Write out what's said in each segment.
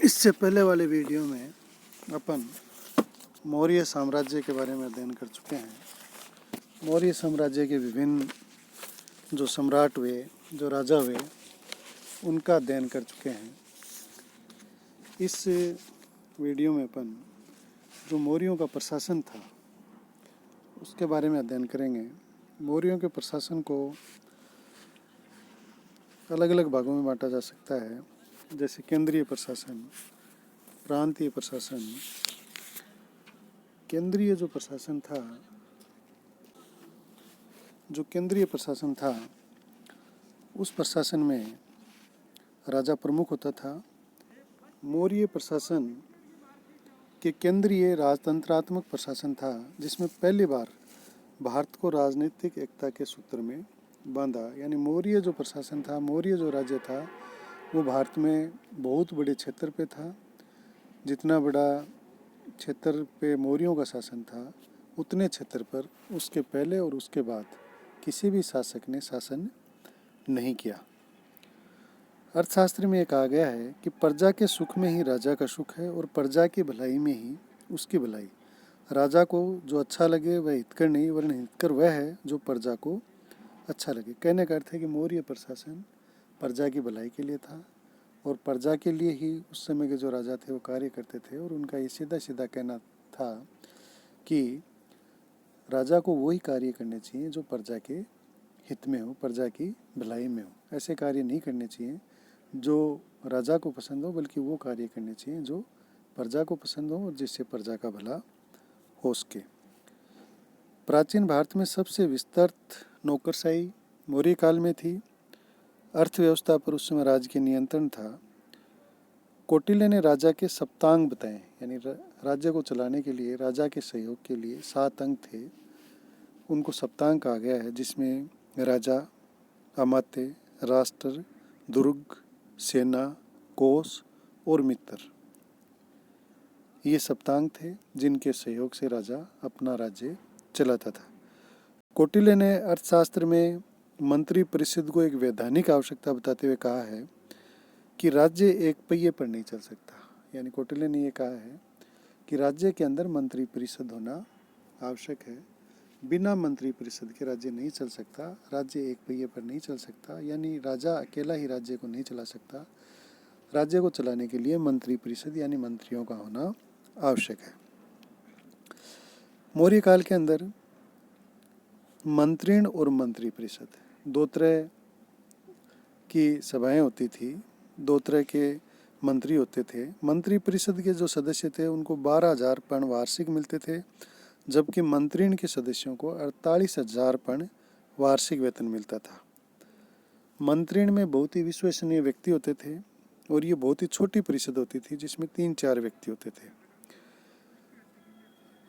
इससे पहले वाले वीडियो में अपन मौर्य साम्राज्य के बारे में अध्ययन कर चुके हैं। मौर्य साम्राज्य के विभिन्न जो सम्राट हुए, जो राजा हुए, उनका अध्ययन कर चुके हैं। इस वीडियो में अपन जो मौर्यों का प्रशासन था उसके बारे में अध्ययन करेंगे। मौर्यों के प्रशासन को अलग अलग भागों में बांटा जा सकता है, जैसे केंद्रीय प्रशासन, प्रांतीय प्रशासन। केंद्रीय जो प्रशासन था, जो केंद्रीय प्रशासन था, उस प्रशासन में राजा प्रमुख होता था। मौर्य प्रशासन के केंद्रीय राजतंत्रात्मक प्रशासन था, जिसमें पहली बार भारत को राजनीतिक एकता के सूत्र में बांधा। यानी मौर्य जो प्रशासन था, मौर्य जो राज्य था, वो भारत में बहुत बड़े क्षेत्र पे था। जितना बड़ा क्षेत्र पे मौर्यों का शासन था, उतने क्षेत्र पर उसके पहले और उसके बाद किसी भी शासक ने शासन नहीं किया। अर्थशास्त्र में कहा गया है कि प्रजा के सुख में ही राजा का सुख है और प्रजा की भलाई में ही उसकी भलाई। राजा को जो अच्छा लगे वह हितकर नहीं, वरन हितकर वह है जो प्रजा को अच्छा लगे। कहने का अर्थ है कि मौर्य प्रशासन प्रजा की भलाई के लिए था और प्रजा के लिए ही उस समय के जो राजा थे वो कार्य करते थे। और उनका ये सीधा सीधा कहना था कि राजा को वही कार्य करने चाहिए जो प्रजा के हित में हो, प्रजा की भलाई में हो। ऐसे कार्य नहीं करने चाहिए जो राजा को पसंद हो, बल्कि वो कार्य करने चाहिए जो प्रजा को पसंद हो और जिससे प्रजा का भला हो सके। प्राचीन भारत में सबसे विस्तृत नौकरशाही मौर्य काल में थी। अर्थव्यवस्था पर उस समय राज्य के नियंत्रण था। कौटिल्य ने राजा के सप्तांग बताए, यानी राज्य को चलाने के लिए राजा के सहयोग के लिए 7 अंग थे, उनको सप्तांग कहा गया है, जिसमें राजा, अमात्य, राष्ट्र, दुर्ग, सेना, कोष और मित्र, ये सप्तांग थे जिनके सहयोग से राजा अपना राज्य चलाता था। कौटिल्य ने अर्थशास्त्र में मंत्री परिषद को एक वैधानिक आवश्यकता बताते हुए कहा है कि राज्य एक पहिए पर नहीं चल सकता। यानी कौटिल्य ने ये कहा है कि राज्य के अंदर मंत्री परिषद होना आवश्यक है। बिना मंत्री परिषद के राज्य नहीं चल सकता, राज्य एक पहिए पर नहीं चल सकता। यानी राजा अकेला ही राज्य को नहीं चला सकता। राज्य को चलाने के लिए मंत्री परिषद यानी मंत्रियों का होना आवश्यक है। मौर्य काल के अंदर मंत्रिण और मंत्री परिषद, 2 तरह की सभाएं होती थी, 2 तरह के मंत्री होते थे। मंत्री परिषद के जो सदस्य थे उनको 12,000 पर्ण वार्षिक मिलते थे, जबकि मंत्रिण के सदस्यों को 48,000 पर्ण वार्षिक वेतन मिलता था। मंत्रिण में बहुत ही विश्वसनीय व्यक्ति होते थे और ये बहुत ही छोटी परिषद होती थी, जिसमें 3-4 व्यक्ति होते थे।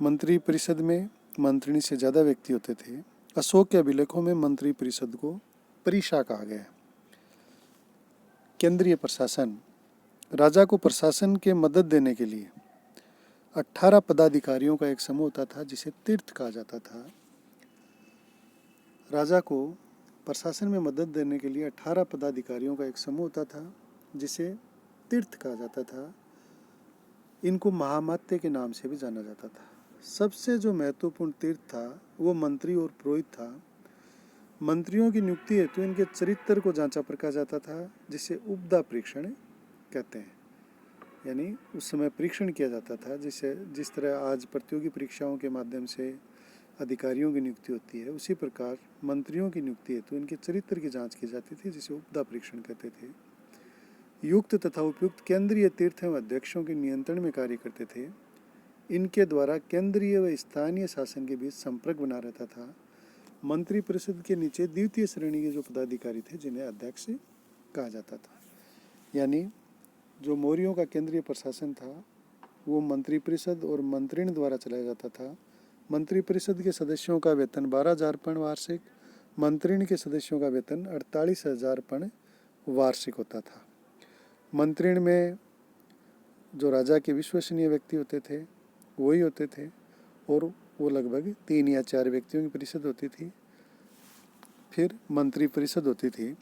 मंत्री परिषद में मंत्रिणी से ज़्यादा व्यक्ति होते थे। अशोक के अभिलेखों में मंत्री परिषद को परिषा कहा गया है। केंद्रीय प्रशासन, राजा को प्रशासन के मदद देने के लिए 18 पदाधिकारियों का एक समूह होता था, जिसे तीर्थ कहा जाता था। राजा को प्रशासन में मदद देने के लिए 18 पदाधिकारियों का एक समूह होता था, जिसे तीर्थ कहा जाता था। इनको महामात्य के नाम से भी जाना जाता था। सबसे जो महत्वपूर्ण तीर्थ था वो मंत्री और पुरोहित था। मंत्रियों की नियुक्ति हेतु इनके चरित्र को जांचा परखा जाता था, जिसे उपदा परीक्षण कहते हैं। यानी उस समय परीक्षण किया जाता था, जिस तरह आज प्रतियोगी परीक्षाओं के माध्यम से अधिकारियों की नियुक्ति होती है, उसी प्रकार मंत्रियों की नियुक्ति हेतु इनके चरित्र की जांच की जाती थी, जिसे उपदा परीक्षण कहते थे। युक्त तथा उपयुक्त केंद्रीय तीर्थ एवं अध्यक्षों के नियंत्रण में कार्य करते थे। इनके द्वारा केंद्रीय व स्थानीय शासन के बीच संपर्क बना रहता था। मंत्री परिषद के नीचे द्वितीय श्रेणी के जो पदाधिकारी थे, जिन्हें अध्यक्ष कहा जाता था। यानी जो मौर्यों का केंद्रीय प्रशासन था वो मंत्री परिषद और मंत्रिण द्वारा चलाया जाता था। मंत्री परिषद के सदस्यों का वेतन 12,000 पर्ण वार्षिक, मंत्रिण के सदस्यों का वेतन 48,000 पर्ण वार्षिक होता था। मंत्रिण में जो राजा के विश्वसनीय व्यक्ति होते थे वही होते थे और वो लगभग 3 या 4 व्यक्तियों की परिषद होती थी। फिर मंत्री परिषद होती थी।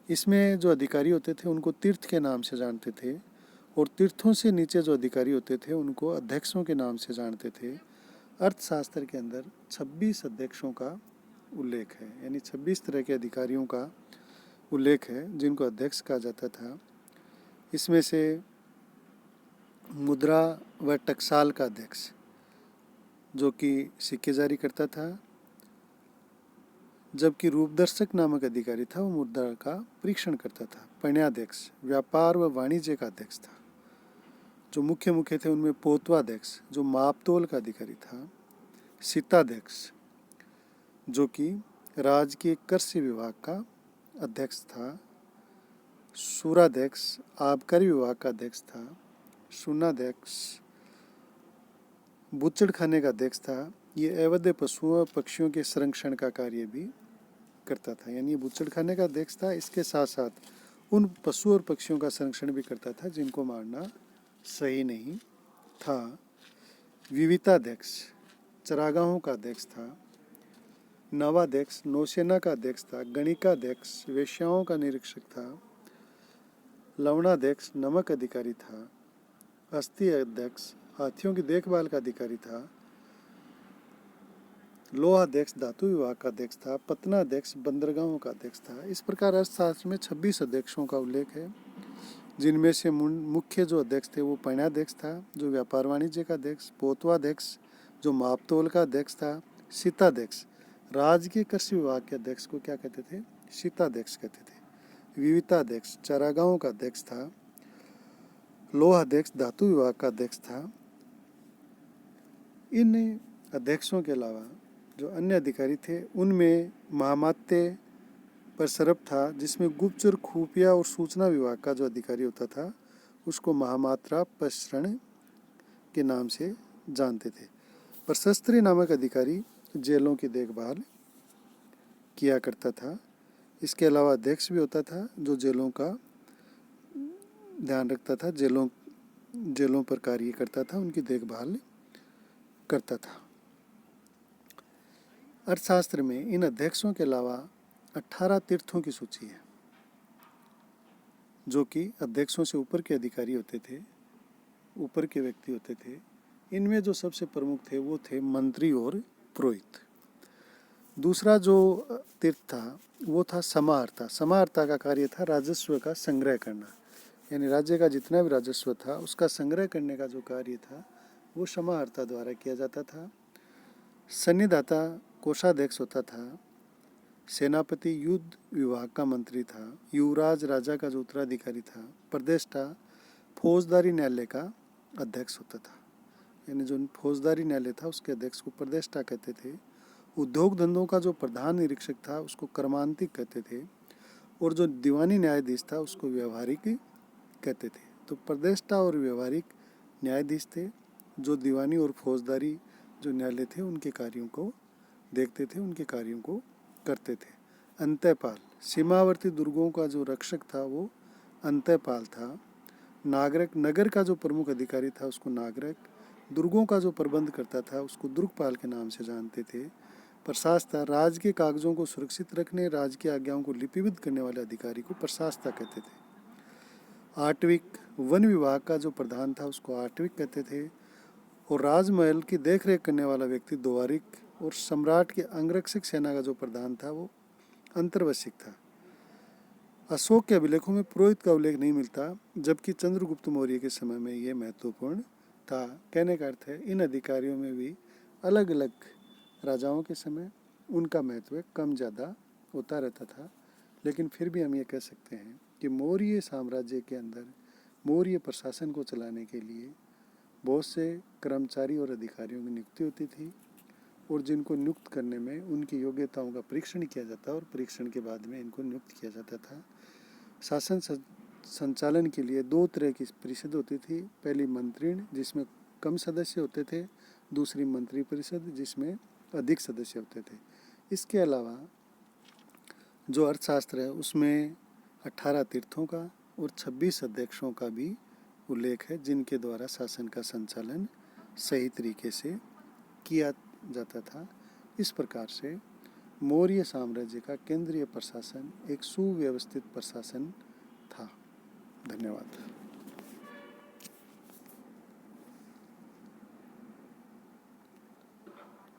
इसमें जो अधिकारी होते थे उनको तीर्थ के नाम से जानते थे और तीर्थों से नीचे जो अधिकारी होते थे उनको अध्यक्षों के नाम से जानते थे। अर्थशास्त्र के अंदर 26 अध्यक्षों का उल्लेख है, यानी 26 तरह के अधिकारियों का उल्लेख है जिनको अध्यक्ष कहा जाता था। इसमें से मुद्रा व टकसाल का अध्यक्ष जो कि सिक्के जारी करता था, जबकि रूपदर्शक नामक अधिकारी था वो मुद्रा का परीक्षण करता था। पण्याध्यक्ष व्यापार व वाणिज्य का अध्यक्ष था। जो मुख्य थे उनमें पोतवाध्यक्ष जो मापतोल का अधिकारी था। सिताध्यक्ष जो कि राजकीय कृषि विभाग का अध्यक्ष था। सूराध्यक्ष आबकारी विभाग का अध्यक्ष था। शून्याध्यक्ष बुच्चड़खाने का अध्यक्ष था। ये अवैध पशुओं और पक्षियों के संरक्षण का कार्य भी करता था, यानी बुच्चड़खाने का अध्यक्ष था। इसके साथ साथ उन पशु और पक्षियों का संरक्षण भी करता था जिनको मारना सही नहीं था। विविताध्यक्ष चरागाहों का अध्यक्ष था। नवाध्यक्ष नौसेना का अध्यक्ष था। गणिकाध्यक्ष वेश्याओं का निरीक्षक था। लवणाध्यक्ष नमक अधिकारी था। अस्थि अध्यक्ष हाथियों की देखभाल का अधिकारी था। लोहाध्यक्ष धातु विभाग का अध्यक्ष था। पत्नाध्यक्ष बंदरगाहों का अध्यक्ष था। इस प्रकार अर्थशास्त्र में 26 अध्यक्षों का उल्लेख है, जिनमें से मुख्य जो अध्यक्ष थे वो पण्याध्यक्ष था जो व्यापार वाणिज्य का अध्यक्ष। पोतवाध्यक्ष जो मापतोल का अध्यक्ष था। सिताध्यक्ष राजकीय कृषि विभाग के अध्यक्ष को क्या कहते थे? सिताध्यक्ष कहते थे। विविताध्यक्ष चारागाहों का अध्यक्ष था। लोहाध्यक्ष धातु विभाग का अध्यक्ष था। इन अध्यक्षों के अलावा जो अन्य अधिकारी थे उनमें महामात्य परसरप था, जिसमें गुप्तचर खुफिया और सूचना विभाग का जो अधिकारी होता था उसको महामात्रा प्रसरण के नाम से जानते थे। प्रशस्त्री नामक अधिकारी जेलों की देखभाल किया करता था। इसके अलावा अध्यक्ष भी होता था जो जेलों का ध्यान रखता था, जेलों पर कार्य करता था, उनकी देखभाल करता था। अर्थशास्त्र में इन अध्यक्षों के अलावा 18 तीर्थों की सूची है जो कि अध्यक्षों से ऊपर के अधिकारी होते थे, ऊपर के व्यक्ति होते थे। इनमें जो सबसे प्रमुख थे वो थे मंत्री और पुरोहित। दूसरा जो तीर्थ था वो था समाहर्ता। समाहर्ता का कार्य था राजस्व का संग्रह करना, यानी राज्य का जितना भी राजस्व था उसका संग्रह करने का जो कार्य था वो समाहर्ता द्वारा किया जाता था। सन्निधाता कोषाध्यक्ष होता था। सेनापति युद्ध विभाग का मंत्री था। युवराज राजा का जो उत्तराधिकारी था। प्रदेष्टा फौजदारी न्यायालय का अध्यक्ष होता था, यानी जो फौजदारी न्यायालय था उसके अध्यक्ष को प्रदेष्टा कहते थे। उद्योग धंधों का जो प्रधान निरीक्षक था उसको कर्मांतिक कहते थे, और जो दीवानी न्यायाधीश था उसको व्यवहारिक कहते थे। तो प्रदेष्टा और व्यवहारिक न्यायाधीश थे जो दीवानी और फौजदारी जो न्यायालय थे उनके कार्यों को देखते थे, उनके कार्यों को करते थे। अंतःपाल सीमावर्ती दुर्गों का जो रक्षक था वो अंतःपाल था। नागरिक नगर का जो प्रमुख अधिकारी था उसको नागरिक, दुर्गों का जो प्रबंध करता था उसको दुर्गपाल के नाम से जानते थे। प्रशासता राज्य के कागजों को सुरक्षित रखने, राज्य की आज्ञाओं को लिपिबद्ध करने वाले अधिकारी को प्रशासता कहते थे। आटविक वन विभाग का जो प्रधान था उसको आटविक कहते थे, और राजमहल की देखरेख करने वाला व्यक्ति द्वारिक, और सम्राट के अंगरक्षक सेना का जो प्रधान था वो अंतर्वशिक था। अशोक के अभिलेखों में पुरोहित का उल्लेख नहीं मिलता, जबकि चंद्रगुप्त मौर्य के समय में ये महत्वपूर्ण था। कहने का अर्थ है इन अधिकारियों में भी अलग अलग राजाओं के समय उनका महत्व कम ज़्यादा होता रहता था, लेकिन फिर भी हम ये कह सकते हैं कि मौर्य साम्राज्य के अंदर मौर्य प्रशासन को चलाने के लिए बहुत से कर्मचारी और अधिकारियों की नियुक्ति होती थी, और जिनको नियुक्त करने में उनकी योग्यताओं का परीक्षण किया जाता और परीक्षण के बाद में इनको नियुक्त किया जाता था। शासन संचालन के लिए दो तरह की परिषद होती थी। पहली मंत्रिण जिसमें कम सदस्य होते थे, दूसरी मंत्री परिषद जिसमें अधिक सदस्य होते थे। इसके अलावा जो अर्थशास्त्र है उसमें 18 तीर्थों का और 26 अध्यक्षों का भी उल्लेख है जिनके द्वारा शासन का संचालन सही तरीके से किया जाता था। इस प्रकार से मौर्य साम्राज्य का केंद्रीय प्रशासन एक सुव्यवस्थित प्रशासन था। धन्यवाद।